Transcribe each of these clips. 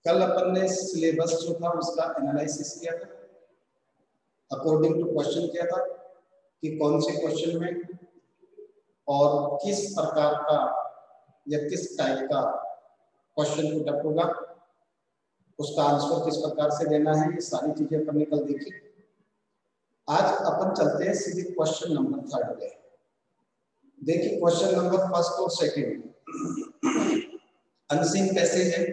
कल अपन ने सिलेबस जो था उसका एनालिसिस किया था, अकॉर्डिंग टू क्वेश्चन किया था कि कौन से क्वेश्चन में और किस प्रकार का या किस टाइप का क्वेश्चन पुट अप होगा, उसका आंसर किस प्रकार से देना है, ये सारी चीजें अपन ने कल देखी। आज अपन चलते हैं सीधे क्वेश्चन नंबर 3 पे। देखिए क्वेश्चन नंबर 1 और 2 अनसीन पैसेज है,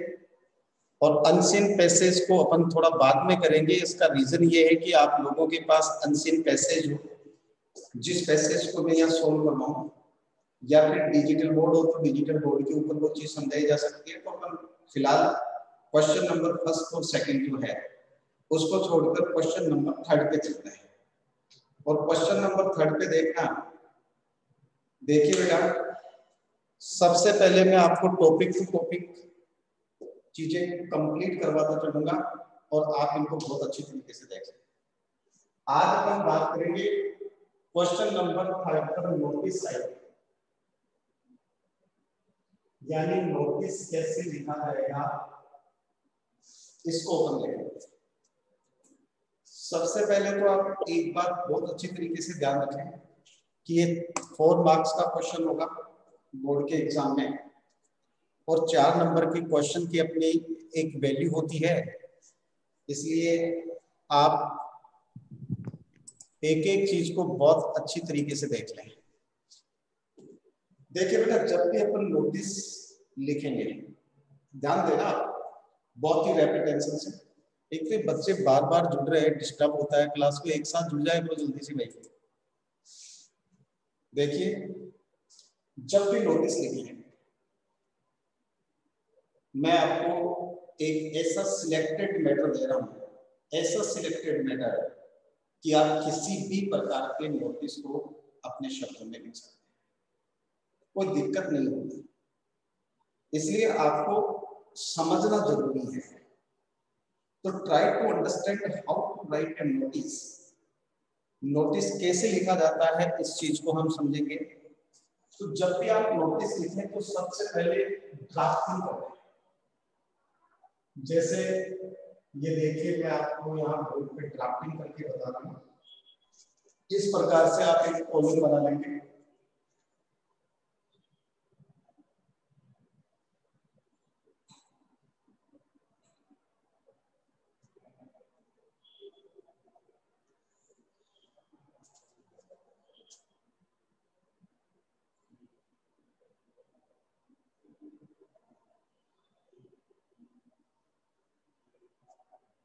और अनसीन पैसेज को अपन थोड़ा बाद में करेंगे। इसका रीजन ये है कि आप लोगों के पास अनसीन पैसेज हो, जिस पैसेज को मैं यहाँ सोल्व करवाऊँ, या फिर डिजिटल बोर्ड हो तो डिजिटल बोर्ड के ऊपर वो चीज समझाई जा सकती है। तो अपन फिलहाल क्वेश्चन नंबर 1 और 2 जो है उसको छोड़कर क्वेश्चन नंबर 3 पे चलते हैं। और क्वेश्चन नंबर 3 पे देखना, देखिए बेटा, सबसे पहले मैं आपको टॉपिक टू टॉपिक चीजें कंप्लीट करवाता चलूंगा और आप इनको बहुत अच्छी तरीके से देखें। आज अपन बात करेंगे क्वेश्चन नंबर 3 पर नोटिस साइड, यानी नोटिस कैसे लिखा जाएगा, इसको अपन लेंगे। सबसे पहले तो आप एक बात बहुत अच्छी तरीके से ध्यान रखें कि ये 4 मार्क्स का क्वेश्चन होगा बोर्ड के एग्जाम में, और 4 नंबर के क्वेश्चन की अपनी एक वैल्यू होती है, इसलिए आप एक एक चीज को बहुत अच्छी तरीके से देख लें। देखिए बेटा, जब भी अपन नोटिस लिखेंगे, ध्यान देना बहुत ही रैपिड टेंशन से। एक तो बच्चे बार बार जुड़ रहे हैं, डिस्टर्ब होता है क्लास को, एक साथ जुड़ जाए तो जल्दी से भाई। देखिए जब भी नोटिस लिखेंगे, मैं आपको एक ऐसा सिलेक्टेड मैटर दे रहा हूं, ऐसा सिलेक्टेड मैटर कि आप किसी भी प्रकार के नोटिस को अपने शब्दों में लिख सकते हैं, कोई दिक्कत नहीं होगी। इसलिए आपको समझना जरूरी है। तो try to understand how to write a notice. Notice कैसे लिखा जाता है इस चीज को हम समझेंगे। तो जब भी आप नोटिस लिखें तो सबसे पहले ड्राफ्टिंग करें। जैसे ये देखिए, मैं आपको यहाँ बोर्ड पे ड्राफ्टिंग करके बता रहा हूँ। इस प्रकार से आप एक कॉलम बना लेंगे।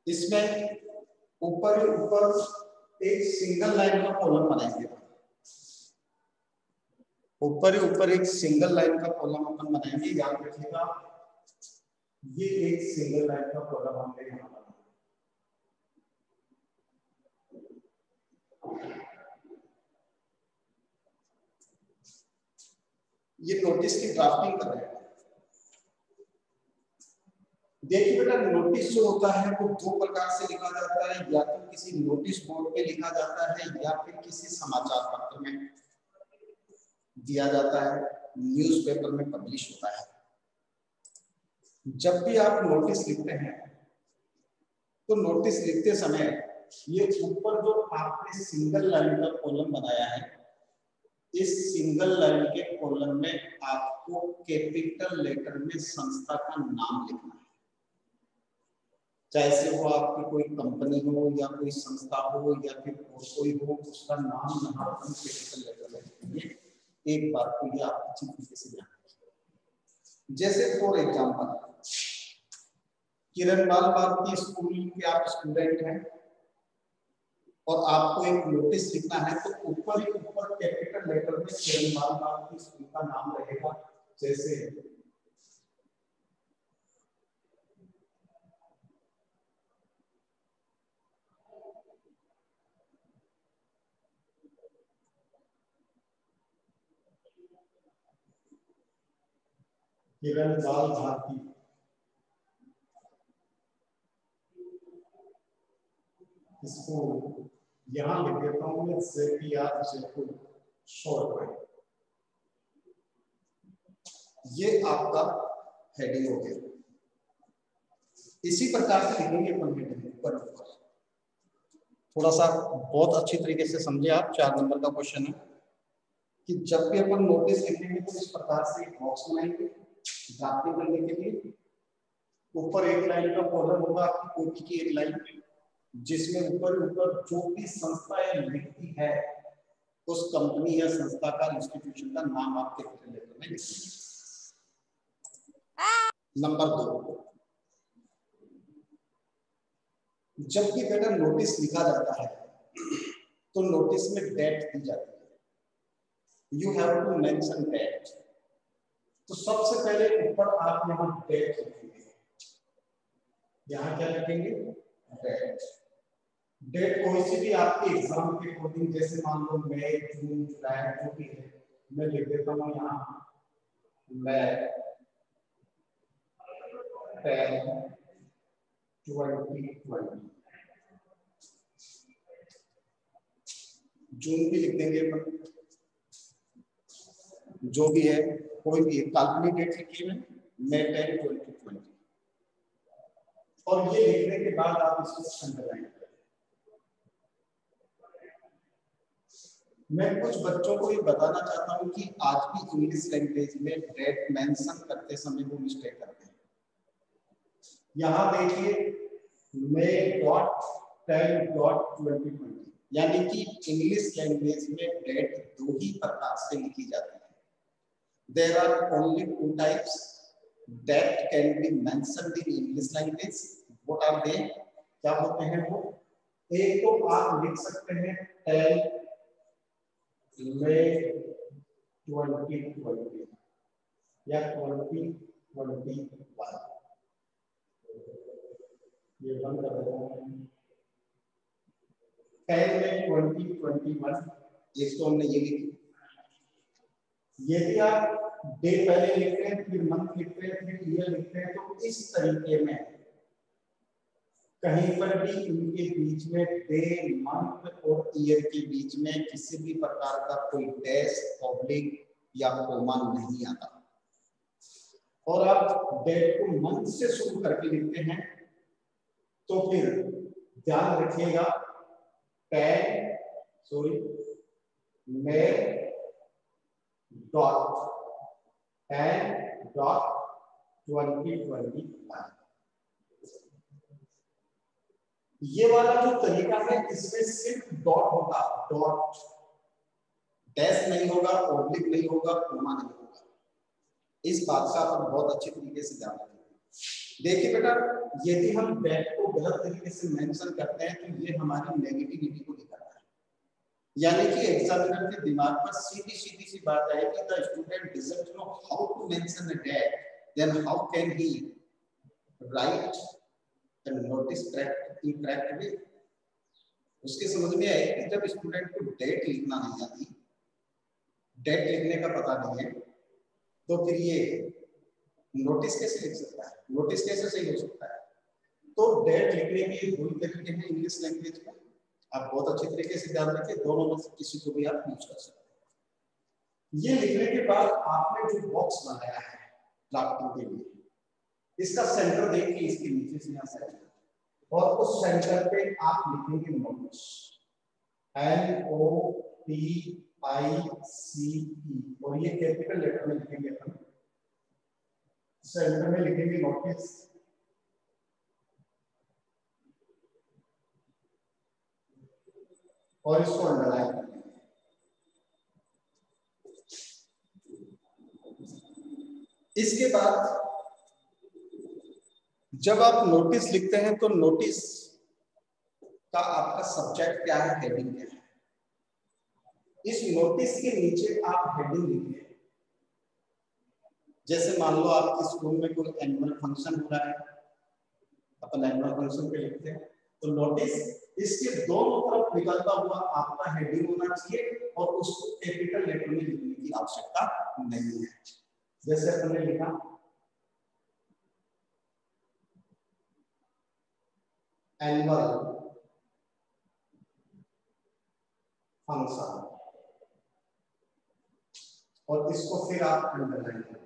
इसमें ऊपर एक सिंगल लाइन का कॉलम बनाएंगे। ऊपर एक सिंगल लाइन का कॉलम अपन बनाएंगे। याद रखिएगा, ये एक सिंगल लाइन का कॉलम हमने यहाँ बनाया। ये नोटिस की ड्राफ्टिंग कर रहे हैं। देखिए बेटा, नोटिस जो होता है वो 2 प्रकार से लिखा जाता है, या तो किसी नोटिस बोर्ड पे लिखा जाता है या फिर किसी समाचार पत्र में दिया जाता है, न्यूज़पेपर में पब्लिश होता है। जब भी आप नोटिस लिखते हैं तो नोटिस लिखते समय ये ऊपर जो आपने सिंगल लाइन का कॉलम बनाया है, इस सिंगल लाइन के कॉलम में आपको कैपिटल लेटर में संस्था का नाम लिखना है। चाहे से वो आपकी कोई कंपनी हो या कोई संस्था हो या फिर कोई हो, उसका नाम यहाँ पर कैपिटल लेटर में लिखेंगे। एक बात को ये आप अच्छी तरीके से ध्यान रखिए। जैसे फॉर एग्जाम्पल, किरण बाल भारती स्कूल के आप स्टूडेंट हैं और आपको एक नोटिस लिखना है, तो ऊपर कैपिटल लेटर में किरण बाल भारती स्कूल का नाम रहेगा। जैसे किरण बाल भारती स्कूल, यहां लिख देता हूं मैं जेपीआर जयपुर शॉर्ट में। ये आपका हेडिंग हो गया। इसी प्रकार से लिखेंगे अपन हेडिंग ऊपर ऊपर। थोड़ा सा बहुत अच्छी तरीके से समझे आप, 4 नंबर का क्वेश्चन है कि जब भी अपन नोटिस लिखेंगे तो इस प्रकार से एक बॉक्स बनाएंगे ड्राफ्टिंग करने के लिए। ऊपर एक लाइन का कॉलम होगा आपकी कॉपी की एक लाइन, जिसमें ऊपर ऊपर जो भी संस्था या व्यक्ति है उस कंपनी या संस्था का इंस्टीट्यूशन का नाम आप कैपिटल लेटर में लिखेंगे। नंबर 2, जब भी बेटा नोटिस लिखा जाता है तो नोटिस में डेट दी जाती है। You have to mention date. तो सबसे पहले ऊपर आप यहाँ डेट लिखेंगे। यहाँ क्या लिखेंगे? डेट। डेट कोई सी भी आपके एग्जाम के अकॉर्डिंग, जैसे मान लो मई, जून, जुलाई जो भी है, मैं लिख देता हूँ यहाँ मई 10, 2020। जून भी लिख देंगे अपन, जो भी है कोई भी काल्पनिक डेट लिखिए में मई 10, 2020। और ये लिखने के बाद आप इसको अंडरलाइन करें। मैं कुछ बच्चों को ये बताना चाहता हूँ कि आज भी इंग्लिश लैंग्वेज में डेट मेंशन करते समय वो मिस्टेक करते हैं। यहाँ देखिए May.10.2020, यानी कि इंग्लिश लैंग्वेज में डेट 2 ही प्रकार से लिखी जाती है। There are only 2 types that can be mentioned in English language. What are they? क्या होते हैं वो? एक तो आप लिख सकते हैं 10 May 2020 या 2021। ये बंद कर देता हूँ। 10 May 2021 एक तो हमने ये लिखी। यदि आप डे पहले लिखते हैं, फिर मंथ लिखते हैं, फिर ईयर लिखते हैं, तो इस तरीके में कहीं पर भी इनके बीच में डे, मंथ और ईयर के बीच में किसी भी प्रकार का कोई डैश, ऑब्लिक या कोमा नहीं आता। और आप डेट को मंथ से शुरू करके लिखते हैं तो फिर ध्यान रखिएगा 10 May .10.2021। ये वाला जो तरीका है इसमें सिर्फ डॉट होगा, डॉट, डैश नहीं होगा, ऑब्लिक नहीं होगा, कोमा नहीं होगा। इस बात का अपन बहुत अच्छे तरीके से ध्यान रखेंगे। देखिए बेटा, यदि हम डेट को गलत तरीके से मेंशन करते हैं तो ये हमारी नेगेटिविटी को दिखाता है। यानी कि एग्जामिनर के दिमाग पर सीधी सीधी सी बात है कि the student doesn't know how to mention a date, then how can he write the notice correct in correct way. उसके समझ में आए कि जब स्टूडेंट को डेट लिखना नहीं आती, डेट लिखने का पता नहीं है, तो फिर ये नोटिस कैसे लिख सकता है, नोटिस कैसे सही हो सकता है। तो डेट लिखने के 2 तरीके हैं इंग्लिश लैंग्वेज में। आप बहुत अच्छे तरीके से ध्यान रखिए, दोनों में से किसी को भी आप यूज कर सकते हैं। ये लिखने के बाद आपने जो बॉक्स बनाया है ड्राफ्टिंग के लिए, इसका सेंटर देखिए, इसके नीचे से यहाँ सेंटर, और उस सेंटर पे आप लिखेंगे नोटिस, NOTICE, और ये कैपिटल लेटर में लिखेंगे अपन। सेंटर में लिखेंगे नोटिस, और इसको अंडरलाइन करेंगे। इसके बाद जब आप नोटिस लिखते हैं तो नोटिस का आपका सब्जेक्ट क्या है, हेडिंग क्या है। इस नोटिस के नीचे आप हेडिंग लिखिए। जैसे मान लो आपके स्कूल में कोई एनुअल फंक्शन हो रहा है, अपन एनुअल फंक्शन पे लिखते हैं, तो नोटिस इसके दोनों तरफ निकलता हुआ आपका हेडिंग होना चाहिए और उसको कैपिटल लेटर में लिखने की आवश्यकता नहीं है। जैसे अपन ने लिखा एनुअल फंक्शन, और इसको फिर आप अंडरलाइन करें।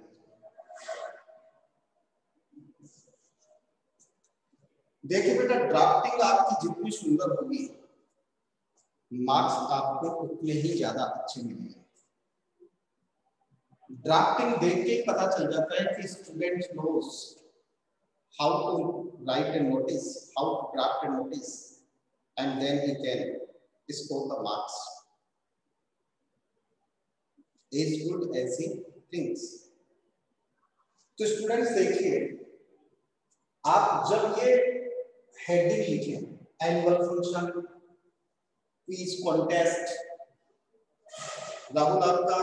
देखिए बेटा, ड्राफ्टिंग आपकी जितनी सुंदर होगी मार्क्स आपको उतने ही ज्यादा अच्छे मिलेंगे। ड्राफ्टिंग देख के पता चल जाता है कि student knows how to write a notice, how to draft a notice, and then he can score the marks as good as he thinks. तो स्टूडेंट्स देखिए, आप जब ये हेडिंग लिखें annual function, quiz contest, Rahul आपका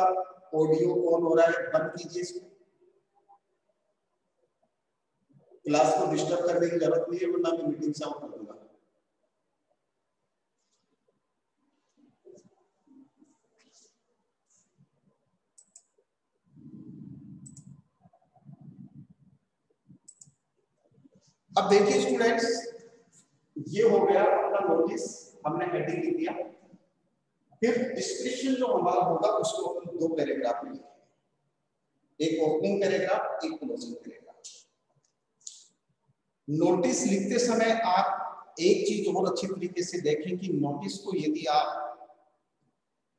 ऑडियो ऑन हो रहा है, बंद कीजिए इसको। क्लास को डिस्टर्ब करने की जरूरत नहीं है, वरना मैं मीटिंग से आउट कर दूंगा। अब देखिए स्टूडेंट्स, ये हो गया अपना नोटिस, हमने हेडिंग लिख दिया। फिर डिस्क्रिप्शन जो हमारा होगा उसको हम दो पैराग्राफ में लिखेंगे, एक ओपनिंग पैराग्राफ, एक क्लोजिंग पैराग्राफ। नोटिस लिखते समय आप एक चीज और अच्छी तरीके से देखें कि नोटिस को यदि आप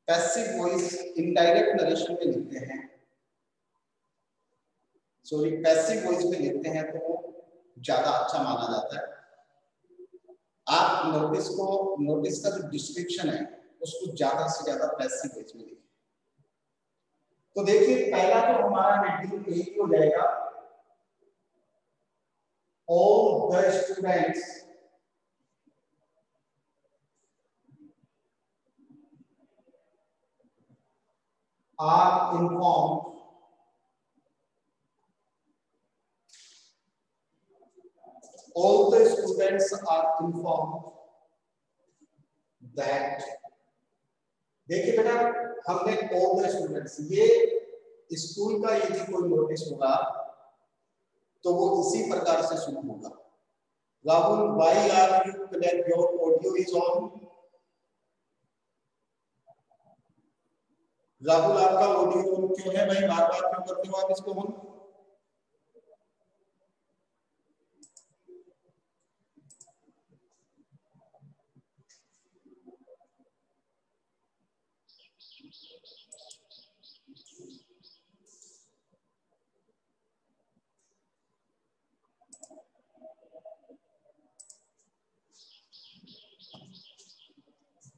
पैसिव वॉइस इनडायरेक्ट नरेशन में लिखते हैं, सॉरी पैसिव वॉइस में लिखते हैं, तो वो ज्यादा अच्छा माना जाता है। आप नोटिस का जो डिस्क्रिप्शन है उसको ज्यादा से ज्यादा पैसिव वॉइस में लिखें। तो देखिए, पहला जो हमारा हेडिंग यही हो जाएगा, all the students are informed all the students are informed that, देखिए बेटा, हमने all the students, ये स्कूल का यदि कोई नोटिस होगा तो वो इसी प्रकार से शुरू होगा। Rahul, why are you connect, your audio is on? Rahul आपका ऑडियो ऑन क्यों है भाई, बार बार क्यों करते हो आप इसको on?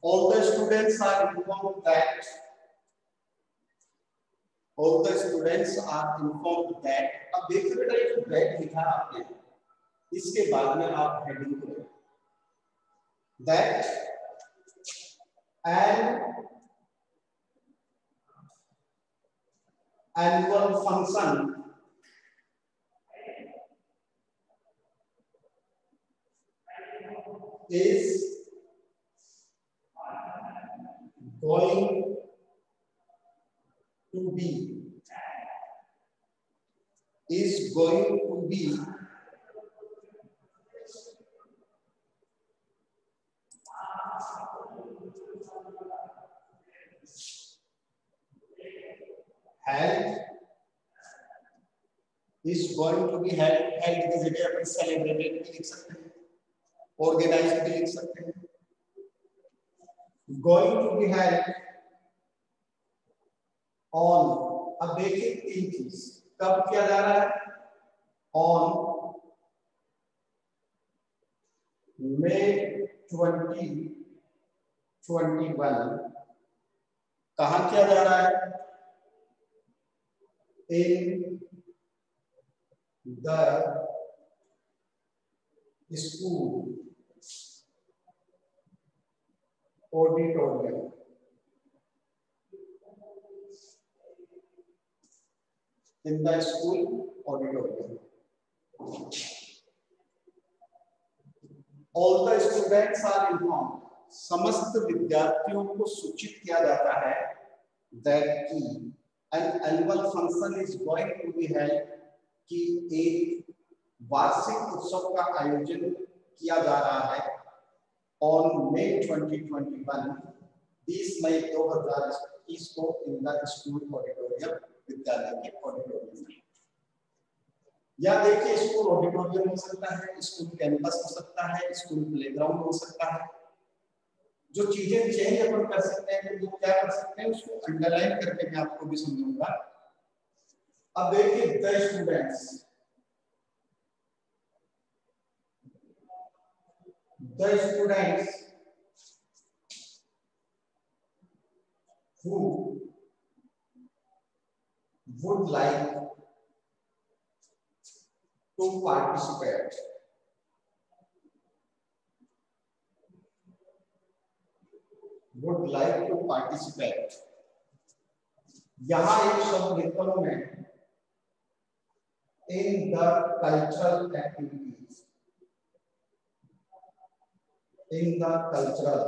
All the students are informed that, all the students are informed that, अब देखिए बेटा, ये जो that लिखा है आपने, इसके बाद में आप हेडिंग करें that an annual function is going to be held, is going to be held, held की जगह अपन सेलिब्रेटेड भी लिख सकते हैं, ऑर्गेनाइज्ड भी लिख सकते हैं। going to be held on, अब देखिए तीन चीज कब किया जा रहा है, on May 2021, कहाँ किया जा रहा है, in the school auditorium, in the school auditorium. All the students are informed, समस्त विद्यार्थियों को सूचित किया जाता है that की an annual function is going to be held, कि एक वार्षिक उत्सव का आयोजन किया जा रहा है on May 2021, 20 मई 2021 को इन द स्कूल ऑडिटोरियम, विद्यालय के ऑडिटोरियम में। या देखिए स्कूल ऑडिटोरियम हो सकता है, स्कूल कैंपस हो सकता है, स्कूल प्लेग्राउंड हो सकता है। जो चीजें चेंज अपन कर सकते हैं तो क्या कर सकते हैं, उसको अंडरलाइन करके मैं आपको भी समझाऊंगा। अब देखिए the students, who would like to participate, यहां एक शब्द लिखता हूं मैं, इन the cultural activities, in the cultural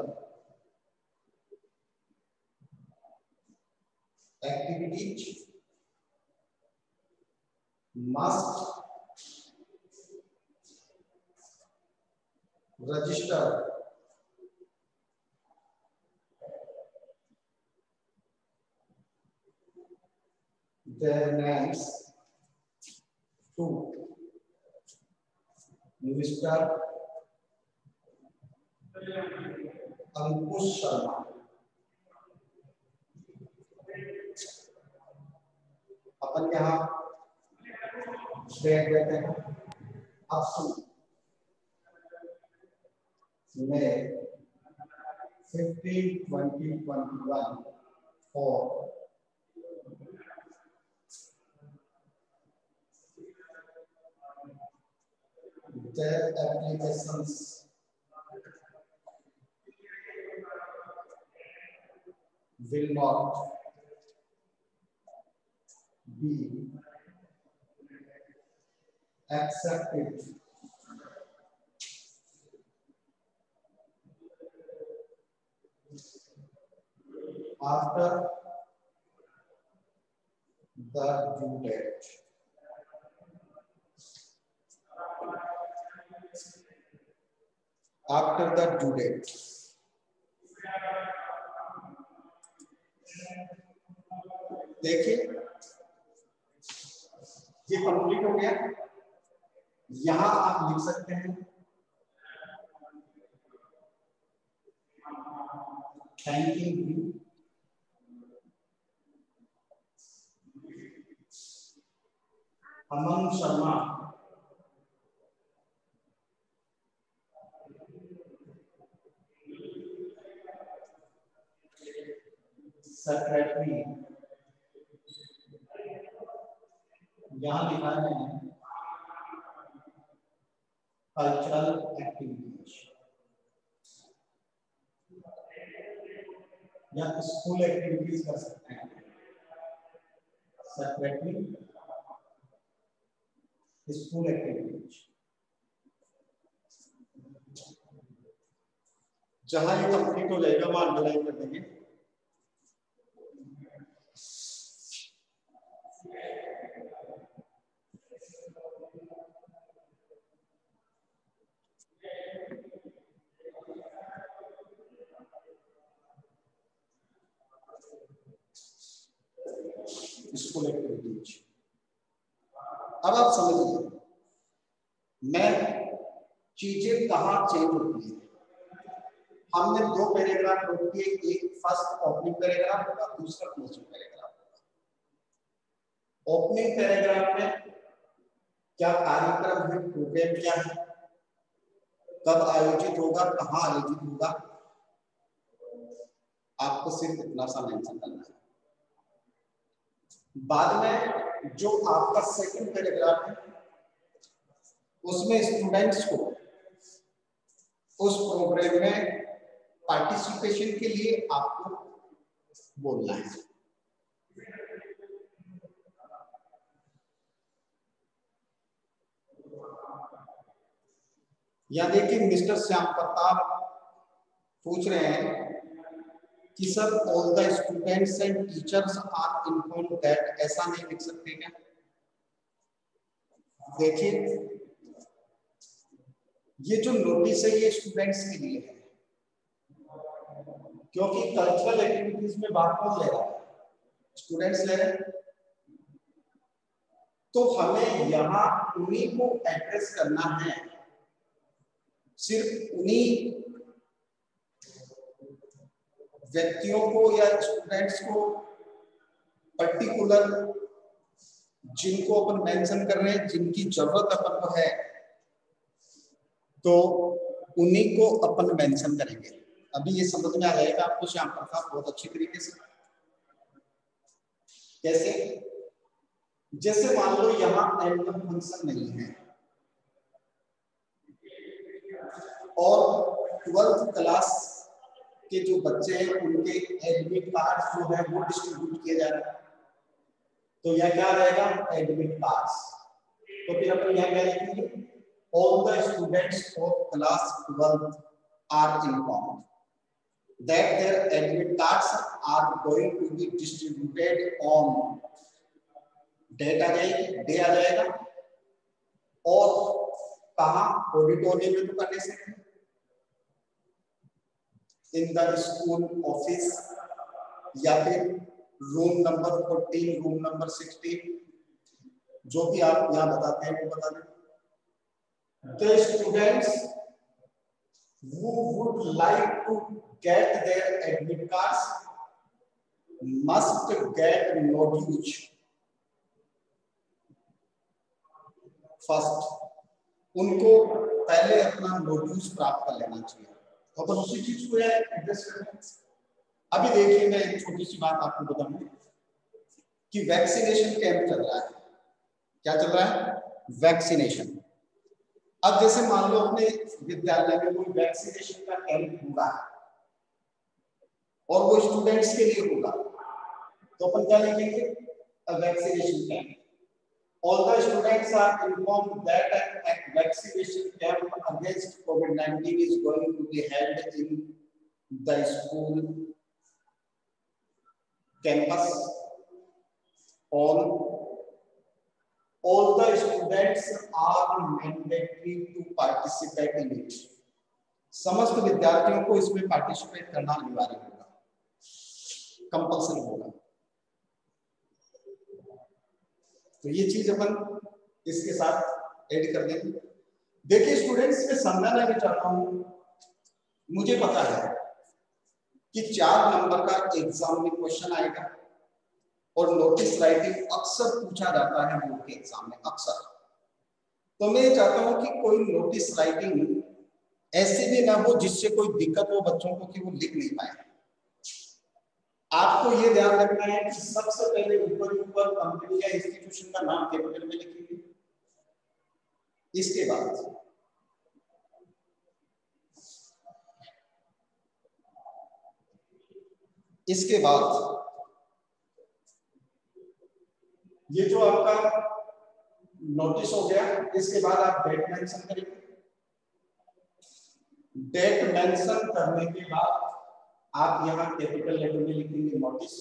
activities must register their names to Mr. अंकुश शर्मा। अपन यहाँ देख लेते हैं अब में 15/20/21 for their applications will not be accepted after the due date. After the due date. देखिए ये कंप्लीट हो गया। यहां आप लिख सकते हैं thanking you Aman Sharma secretary, यहां लिखा है कल्चरल एक्टिविटीज या स्कूल एक्टिविटीज कर सकते हैं, सेक्रेटरी स्कूल एक्टिविटीज। जहां ये कंप्लीट हो जाएगा वहां अंडरलाइन कर देंगे। School activities. अब आप समझिए मैं चीजें कहां चेंज होती है। हमने दो पैराग्राफ नोट किए, एक फर्स्ट ओपनिंग पैराग्राफ होगा, दूसरा क्लोजिंग पैराग्राफ होगा। ओपनिंग पैराग्राफ में क्या कार्यक्रम है, प्रोग्राम क्या है, कब आयोजित होगा, कहां आयोजित होगा, आपको सिर्फ इतना सा मेंशन करना है। बाद में जो आपका सेकंड पैराग्राफ है उसमें स्टूडेंट्स को उस प्रोग्राम में पार्टिसिपेशन के लिए आपको बोलना है। यहां देखिए मिस्टर श्याम प्रताप पूछ रहे हैं कि sir all the students and teachers are informed that, ऐसा नहीं लिख सकते क्या? देखिए ये जो नोटिस है ये स्टूडेंट्स के लिए है, क्योंकि कल्चरल एक्टिविटीज में बात कौन ले रहा है, स्टूडेंट्स ले रहे हैं। तो हमें यहाँ उन्हीं को एड्रेस करना है, सिर्फ उन्हीं व्यक्तियों को या स्टूडेंट्स को पर्टिकुलर जिनको अपन मेंशन कर रहे हैं, जिनकी जरूरत अपन को है, तो उन्हीं को अपन मेंशन करेंगे। अभी ये समझ में आ जाएगा आपको श्याम प्रकाश बहुत अच्छी तरीके से। कैसे? जैसे मान लो यहाँ एनुअल फंक्शन नहीं है और 12th क्लास के जो बच्चे हैं उनके एडमिट कार्ड जो है वो डिस्ट्रीब्यूट किए जा रहे हैं, तो यह क्या रहेगा? Admit cards. तो फिर अपन यहाँ क्या लिखेंगे? All the students of class 12 are informed that their admit cards are going to be distributed on date आ जाएगी, डे आ जाएगा, और कहाँ? ऑडिटोरियम में तो करने से इन द स्कूल ऑफिस या फिर रूम नंबर 14, रूम नंबर 16, जो भी आप यहाँ बताते हैं वो बता दें। The students who would like to get their admit cards must get notice first। उनको पहले अपना नोटिस प्राप्त कर लेना चाहिए, तो अपन उसी चीज को एड्रेस करते हैं। अभी देखिए मैं एक छोटी सी बात आपको बताऊं कि वैक्सीनेशन कैंप चल रहा है। क्या चल रहा है? वैक्सीनेशन। अब जैसे मान लो अपने विद्यालय में कोई वैक्सीनेशन का कैंप होगा और वो स्टूडेंट्स के लिए होगा, तो अपन क्या लिखेंगे? A vaccination camp. All the students are informed that a vaccination camp against COVID-19 is going to be held in the school campus. All the students are mandatory to participate in it. समस्त विद्यार्थियों को इसमें participate करना अनिवार्य होगा, compulsory होगा। तो ये चीज अपन इसके साथ ऐड कर देंगे। देखिए स्टूडेंट्स, मैं समझाना भी चाहता हूं, मुझे पता है कि 4 नंबर का एग्जाम में क्वेश्चन आएगा और नोटिस राइटिंग अक्सर पूछा जाता है बोर्ड के एग्जाम में, अक्सर। तो मैं चाहता हूं कि कोई नोटिस राइटिंग ऐसे भी ना हो जिससे कोई दिक्कत हो बच्चों को कि वो लिख नहीं पाए। आपको ये ध्यान रखना है कि सबसे पहले ऊपर कंपनी या इंस्टीट्यूशन का नाम कैपिटल में लिखेंगे, इसके बाद ये जो आपका नोटिस हो गया, इसके बाद आप डेट मेंशन करेंगे। डेट मेंशन करने के बाद आप यहाँ कैपिटल लेटर में लिखेंगे नोटिस,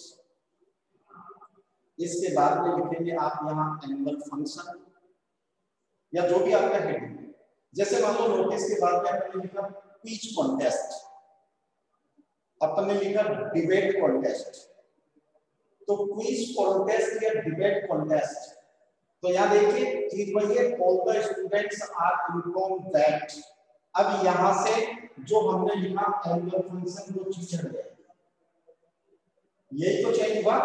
इसके बाद में लिखेंगे आप यहाँ एनुअल फंक्शन या जो भी आपका हेडिंग है। जैसे मान लो नोटिस के बाद में आपने लिखा क्विज कॉन्टेस्ट, आपने लिखा डिबेट कॉन्टेस्ट, तो क्विज कॉन्टेस्ट या डिबेट कॉन्टेस्ट, तो यहाँ देखिए चीज वही है, all the students are informed that. अब यहाँ से जो हमने लिखा एनुअल फंक्शन वो चीज हट गई, यही तो चाहिए हुआ।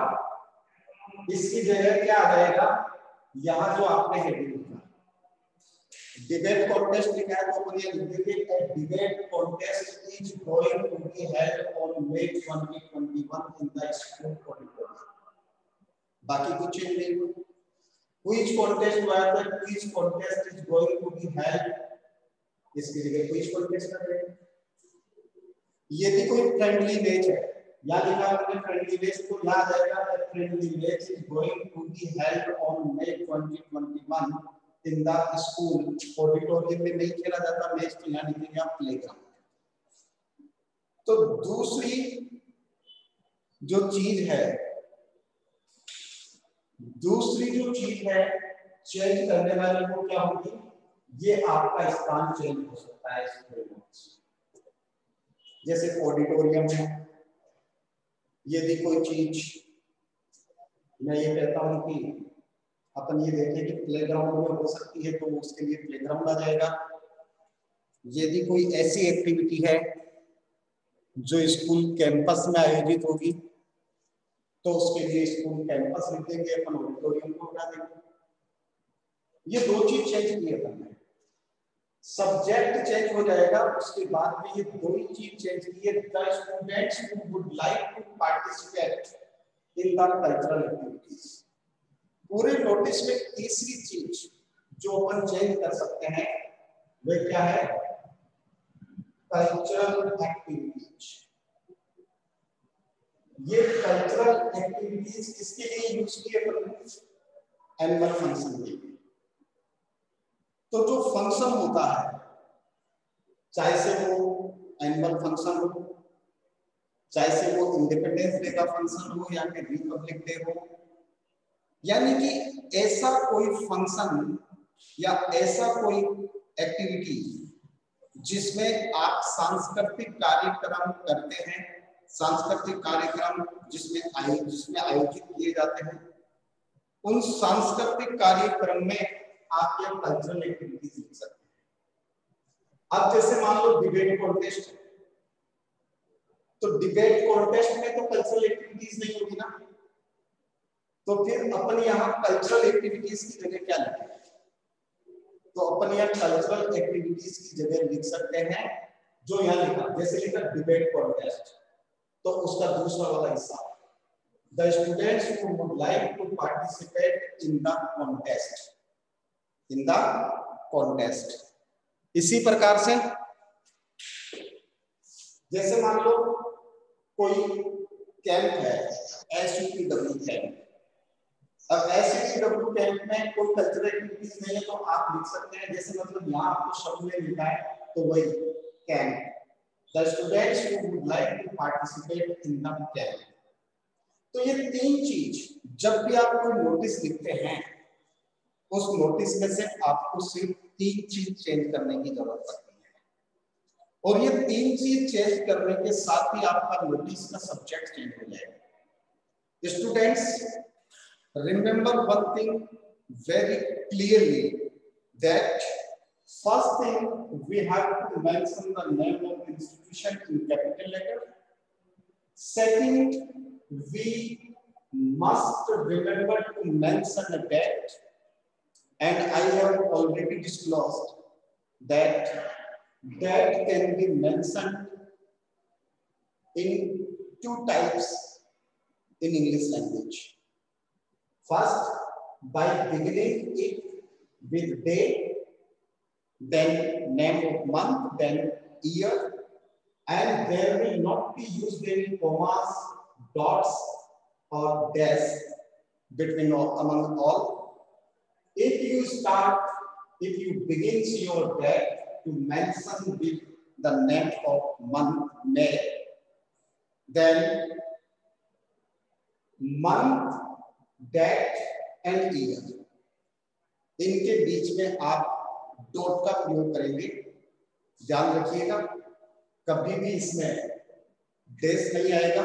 इसकी जगह क्या आ जाएगा? यहाँ जो आपने हेडिंग लिखा डिबेट कॉन्टेस्ट लिखा है, तो अपन ये लिख देंगे debate contest is going to be held on May 2021 in the school auditorium. बाकी कुछ चेंज नहीं हुआ। क्विज कॉन्टेस्ट हुआ है तो quiz contest is going to be held, इसकी जगह क्विज कॉन्टेस्ट कर देंगे। यदि कोई फ्रेंडली मैच है, यहाँ लिखा है फ्रेंडली मैच, तो यहाँ आ जाएगा friendly match is going to be held on May 2021 in the school auditorium में नहीं खेला जाता मैच, तो यहाँ लिखेंगे आप प्लेग्राउंड। तो दूसरी जो चीज है चेंज करने वाली वो क्या होगी? ये आपका स्थान चेंज हो सकता है इस जैसे ऑडिटोरियम में यदि कोई चीज मैं ये कहता हूं कि अपन ये देखें कि प्लेग्राउंड में हो सकती है तो उसके लिए प्लेग्राउंड आ जाएगा। यदि कोई ऐसी एक्टिविटी है जो स्कूल कैंपस में आयोजित होगी तो उसके लिए स्कूल कैंपस लिख देंगे, अपन ऑडिटोरियम को हटा देंगे। ये दो चीज चेंज की है अपन ने, सब्जेक्ट चेंज हो जाएगा, उसके बाद में ये दो ही चीज चेंज की है। The students who would like to participate in the cultural activities. पूरे नोटिस में तीसरी चीज जो अपन चेंज कर सकते हैं वह क्या है? Cultural activities. ये कल्चरल एक्टिविटीज किसके लिए यूज की है? एनुअल फंक्शन के लिए। तो जो फंक्शन होता है, चाहे से वो एनुअल फंक्शन हो, चाहे से वो इंडिपेंडेंस डे का फंक्शन हो या फिर रिपब्लिक डे हो, यानी कि ऐसा कोई फंक्शन या ऐसा कोई एक्टिविटी जिसमें आप सांस्कृतिक कार्यक्रम करते हैं, सांस्कृतिक कार्यक्रम जिसमें आयोजित किए जाते हैं, उन सांस्कृतिक कार्यक्रम में आप ये कल्चरल एक्टिविटीज लिख सकते हैं। अब जैसे मान लो डिबेट कॉन्टेस्ट, तो डिबेट कॉन्टेस्ट में तो कल्चरल एक्टिविटीज नहीं होगी ना, तो फिर अपन यहाँ कल्चरल एक्टिविटीज की जगह क्या लिखें? तो अपन यहाँ कल्चरल एक्टिविटीज की जगह लिख सकते हैं जो यहाँ लिखा, जैसे लिखा डिबेट कॉन्टेस्ट, तो उसका दूसरा वाला हिस्सा, the students who would like to participate in the contest, in the contest. इसी प्रकार से जैसे मान लो कोई कैंप है, SUPW कैंप। अब SUPW कैंप में कोई कल्चरल एक्टिविटीज नहीं है तो आप लिख सकते हैं, जैसे मतलब यहाँ आपको शब्द में लिखा है तो वही camp, the students who would like to participate in the camp. तो ये तीन चीज जब भी आप कोई नोटिस लिखते हैं, उस नोटिस में से आपको सिर्फ तीन चीज चेंज करने की जरूरत पड़ती है, और ये तीन चीज चेंज करने के साथ ही आपका नोटिस का सब्जेक्ट चेंज हो जाएगा। Students, remember one thing very clearly, that first thing we have to mention the name of the institution in capital letter. Second, we must remember to mention a date, and I have already disclosed that date can be mentioned in two types in English language. First, by beginning it with day, then name of month, then year, and there will not be used any commas, dots, or dash between or among all. If you begin your date to mention with the name of month, May, then month, date and year, इनके बीच में आप dot का प्रयोग करेंगे। ध्यान रखिएगा, कभी भी इसमें डेश नहीं आएगा,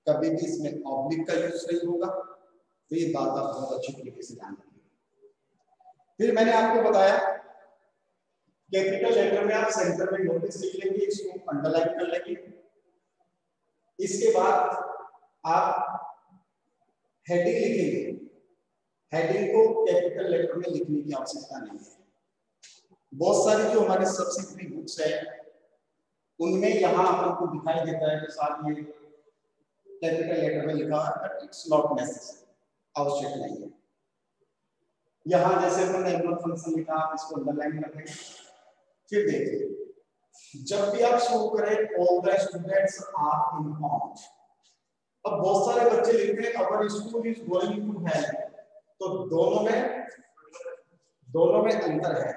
कभी भी इसमें ऑब्लिक का यूज नहीं होगा, तो ये बात आप बहुत अच्छी तरीके से ध्यान रखिएगा। फिर मैंने आपको बताया कैपिटल लेटर में आप सेंटर में नोटिस लिख लेंगे, इसको अंडरलाइन कर लेंगे। इसके बाद आप हेडिंग लिखेंगे, हेडिंग को कैपिटल लेटर में लिखने की आवश्यकता नहीं है। बहुत सारी जो हमारे सब्सिडरी बुक्स है उनमें यहाँ आपको दिखाई देता है कि साथ ये कैपिटल लेटर में लिखा है, बट इट्स नॉट नेसेसरी, आवश्यक नहीं है। यहाँ जैसे हमने एनुअल फंक्शन लिखा, आप इसको अंडरलाइन कर देंगे। फिर देखिए, जब भी आप शुरू करें all the students are informed, अब बहुत सारे बच्चे लिखते हैं our school is going to help, तो दोनों में अंतर है,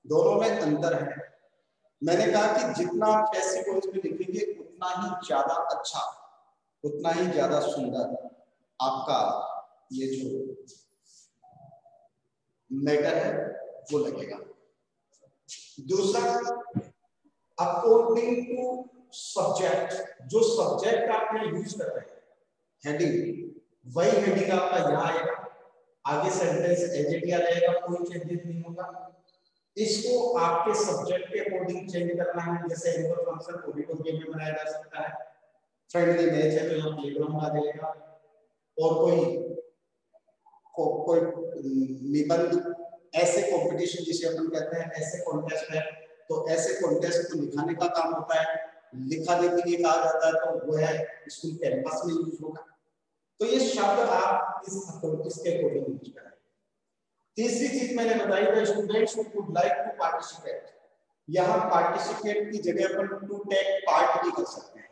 दोनों में अंतर है। मैंने कहा कि जितना आप पैसिव वॉइस में लिखेंगे उतना ही ज्यादा अच्छा, उतना ही ज्यादा सुंदर आपका ये जो मैटर है वो लगेगा। दूसरा, अकॉर्डिंग टू सब्जेक्ट, जो सब्जेक्ट आपने यूज कर रहे हैं हेडिंग, वही हेडिंग आपका यहाँ आएगा। आगे सेंटेंस एज इट रहेगा, कोई चेंजेस नहीं होगा। इसको आपके सब्जेक्ट के अकॉर्डिंग चेंज करना है। जैसे एनुअल फंक्शन ऑडिटोरियम गेम में बनाया जा सकता है, फ्रेंडली मैच है तो यहाँ प्लेग्राउंड आ जाएगा, और कोई निबंध ऐसे कंपटीशन जिसे अपन कहते हैं ऐसे कॉन्टेस्ट है, तो ऐसे कॉन्टेस्ट को लिखाने का काम होता है, लिखाने के लिए कहा जाता है, तो वो है स्कूल कैंपस में यूज होगा। तो ये शब्द आप इसके अकॉर्डिंग यूज करें। तीसरी चीज मैंने बताई था, students who would like to participate. यहाँ पार्टिसिपेट की जगह पर टू टेक पार्ट भी कर सकते हैं,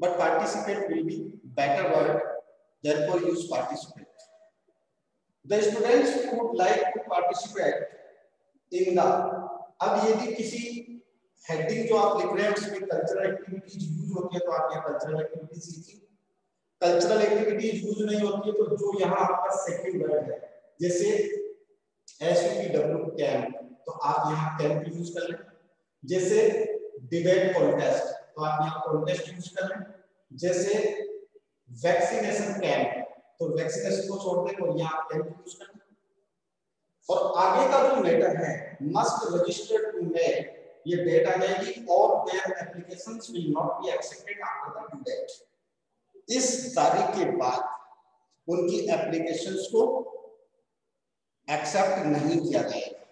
but participate will be better word, therefore use participate. The students who would like to participate in the, अब यदि किसी हेडिंग जो आप लिख रहे हैं उसमें कल्चरल एक्टिविटीज यूज होती है तो आप यहाँ कल्चरल एक्टिविटीज लिखिए। कल्चरल एक्टिविटीज यूज नहीं होती है तो जो यहाँ आपका सेकंड वर्ड है, जैसे SUPW कैंप, तो आप यहाँ कैंप यूज कर लें। जैसे डिबेट कॉन्टेस्ट, तो आप यहाँ कॉन्टेस्ट यूज कर लें। जैसे वैक्सीनेशन कैंप, तो वैक्सीनेशन को छोड़ दें और यहाँ कैंप यूज कर लें। और आगे का जो मैटर है मस्ट रजिस्टर टू मेल, ये डेट आ जाएगी, और their applications will not be accepted after the due date. इस तारीख के बाद उनकी एप्लीकेशंस को एक्सेप्ट नहीं किया जाएगा,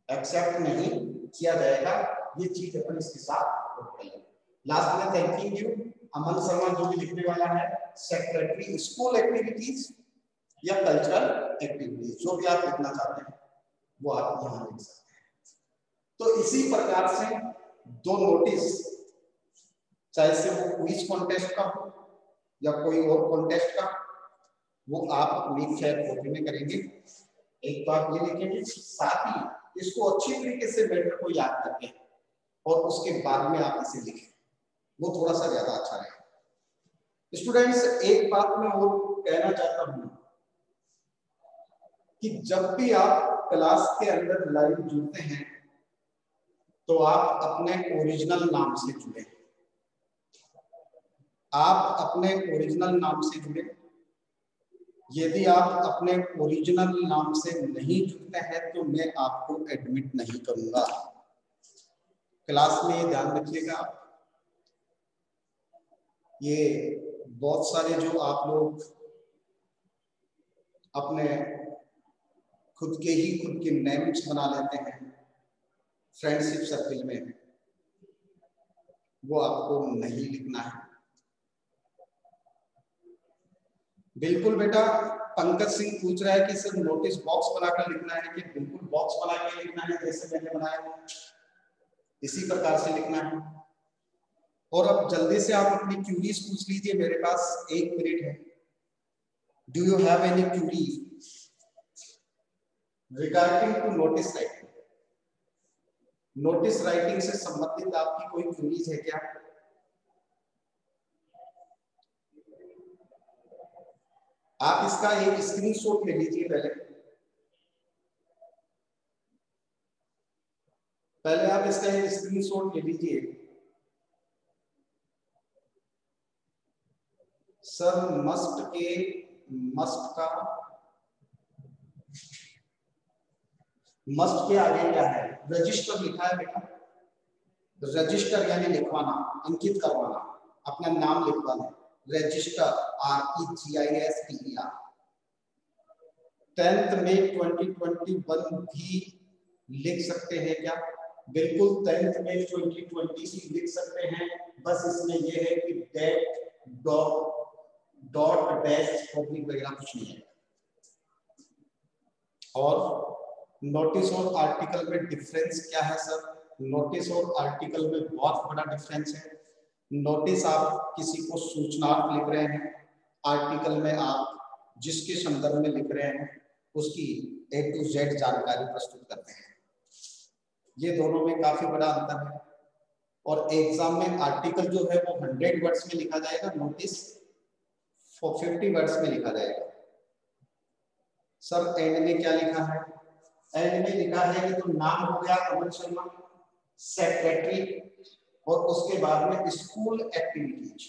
एक्सेप्ट नहीं किया जाएगा। ये चीज अपन इसके साथ नोट कर लेंगे। लास्ट में थैंकिंग यू अमन शर्मा जो भी लिखने वाला है, सेक्रेटरी स्कूल एक्टिविटीज या कल्चरल एक्टिविटीज, जो भी आप लिखना चाहते हैं वो आप यहाँ लिख सकते हैं। तो इसी प्रकार से दो नोटिस, चाहे से वो क्विज कॉन्टेस्ट का हो या कोई और कॉन्टेस्ट का, वो आप अपनी शेयर कॉपी में करेंगे। एक तो आप ये लिखेंगे, साथ ही इसको अच्छी तरीके से मैटर को याद करके और उसके बाद में आप इसे लिखें, वो थोड़ा सा ज्यादा अच्छा रहेगा। स्टूडेंट्स, एक बात मैं और कहना चाहता हूं कि जब भी आप क्लास के अंदर लाइव जुड़ते हैं तो आप अपने ओरिजिनल नाम से जुड़े, आप अपने ओरिजिनल नाम से जुड़े। यदि आप अपने ओरिजिनल नाम से नहीं जुड़ते हैं तो मैं आपको एडमिट नहीं करूंगा। क्लास में ये ध्यान रखिएगा। ये बहुत सारे जो आप लोग अपने खुद के नेम्स बना लेते हैं फ्रेंडशिप सर्किल में, वो आपको नहीं लिखना है। बिल्कुल बेटा, पंकज सिंह पूछ रहा है कि सर नोटिस बॉक्स बनाकर लिखना है कि बिल्कुल बॉक्स बना के लिखना है जैसे मैंने बनाया, इसी प्रकार से लिखना है। और अब जल्दी से आप अपनी क्यूरीज पूछ लीजिए, मेरे पास 1 मिनट है। Do you have any query regarding to notice writing? Notice writing से संबंधित आपकी कोई क्यूरीज है क्या? आप इसका एक स्क्रीनशॉट ले लीजिए। पहले आप इसका एक स्क्रीनशॉट ले लीजिए। सर मस्ट के आगे क्या है? रजिस्टर लिखा है बेटा। रजिस्टर यानी लिखवाना, अंकित करवाना, अपना नाम लिखवाना। Register, REGISTER। 10 मई 2021 भी लिख सकते हैं क्या? बिल्कुल 10 मई 2020 ही लिख सकते हैं। बस इसमें यह है कि डेट डॉट डैश वगैरह कुछ नहीं है। और नोटिस और आर्टिकल में डिफरेंस क्या है सर? नोटिस और आर्टिकल में बहुत बड़ा डिफरेंस है। नोटिस आप किसी को सूचना लिख रहे हैं, आर्टिकल में आप जिसके संदर्भ में लिख रहे हैं उसकी A to Z जानकारी प्रस्तुत करते हैं। ये दोनों में काफी बड़ा अंतर है। और एग्जाम में आर्टिकल जो है वो 100 वर्ड्स में लिखा जाएगा, नोटिस 50 वर्ड्स में लिखा जाएगा। सर एंड में क्या लिखा है? एंड में लिखा है कि तो नाम हो गया अमन शर्मा, सेक्रेटरी, और उसके बाद में स्कूल एक्टिविटीज।